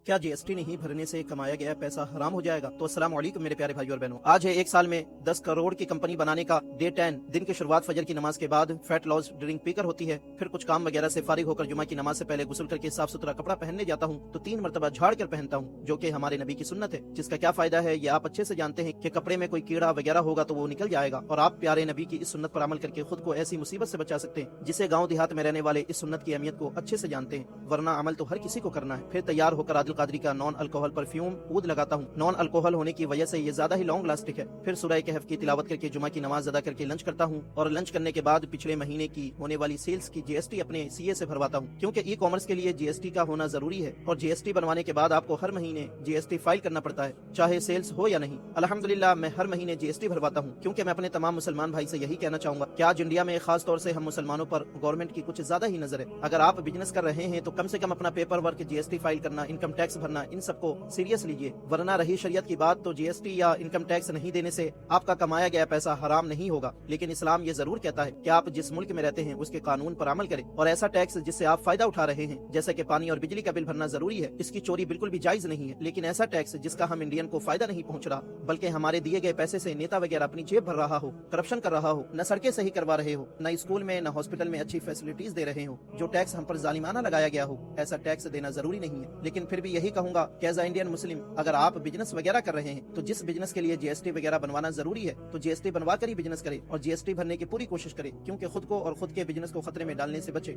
क्या जीएसटी नहीं भरने से कमाया गया पैसा हराम हो जाएगा? तो अस्सलाम वालेकुम मेरे प्यारे भाई और बहनों, आज है एक साल में 10 करोड़ की कंपनी बनाने का डे 10। दिन की शुरुआत फजर की नमाज के बाद फैट लॉस ड्रिंक पीकर होती है। फिर कुछ काम वगैरह से फारिग होकर जुमा की नमाज से पहले गुस्ल करके साफ सुथरा कपड़ा पहनने जाता हूँ तो 3 मरतबा झाड़ कर पहनता हूँ, जो कि हमारे नबी की सुन्नत है। जिसका क्या फायदा है ये आप अच्छे से जानते हैं कि कपड़े में कोई कीड़ा वगैरह होगा तो वो निकल जाएगा और आप प्यारे नबी की इस सुन्नत पर अमल करके खुद को ऐसी मुसीबत से बचा सकते हैं जिसे गाँव देहात में रहने वाले इस सुन्नत की अहमियत को अच्छे से जानते हैं। वरना अमल तो हर किसी को करना है। फिर तैयार होकर आदिल कादरी का नॉन अल्कोहल परफ्यूम ऊद लगाता हूँ। नॉन अल्कोहल होने की वजह से ये ज्यादा ही लॉन्ग लास्टिक है। फिर सूरह कहफ की तिलावत करके जुमा की नमाज अदा करके लंच करता हूँ और लंच करने के बाद पिछले महीने की होने वाली सेल्स की जीएसटी अपने सीए से भरवाता हूँ, क्योंकि ई कॉमर्स के लिए जीएसटी का होना जरूरी है और जीएसटी बनवाने के बाद आपको हर महीने जीएसटी फाइल करना पड़ता है, चाहे सेल्स हो या नहीं। अल्हम्दुलिल्लाह मैं हर महीने जीएसटी भरवाता हूँ, क्योंकि मैं अपने तमाम मुसलमान भाई से यही कहना चाहूंगा कि आज इंडिया में खास तौर से हम मुसलमानों पर गवर्नमेंट की कुछ ज्यादा ही नजर है। अगर आप बिजनेस कर रहे हैं तो कम से कम अपना पेपर वर्क, जीएसटी फाइल करना, इनकम टैक्स भरना, इन सबको सीरियस लीजिए। वरना रही शरीयत की बात तो जीएसटी या इनकम टैक्स नहीं देने से आपका कमाया गया पैसा हराम नहीं होगा, लेकिन इस्लाम ये जरूर कहता है कि आप जिस मुल्क में रहते हैं उसके कानून पर अमल करें और ऐसा टैक्स जिससे आप फायदा उठा रहे हैं, जैसे कि पानी और बिजली का बिल भरना जरूरी है, इसकी चोरी बिल्कुल भी जायज नहीं है। लेकिन ऐसा टैक्स जिसका हम इंडियन को फायदा नहीं पहुंच रहा, बल्कि हमारे दिए गए पैसे से नेता वगैरह अपनी जेब भर रहा हो, करप्शन कर रहा हो, न सड़कें सही करवा रहे हो, न स्कूल में न हॉस्पिटल में अच्छी फैसिलिटीज दे रहे हो, जो टैक्स हम पर जालिमाना लगाया गया हो, ऐसा टैक्स देना जरूरी नहीं है। लेकिन फिर भी यही कहूंगा कि एज इंडियन मुस्लिम अगर आप बिजनेस वगैरह कर रहे हैं तो जिस बिजनेस के लिए जीएसटी वगैरह बनवाना जरूरी है तो जीएसटी बनवा कर ही बिजनेस करें और जीएसटी भरने की पूरी कोशिश करें, क्योंकि खुद को और खुद के बिजनेस को खतरे में डालने से बचे।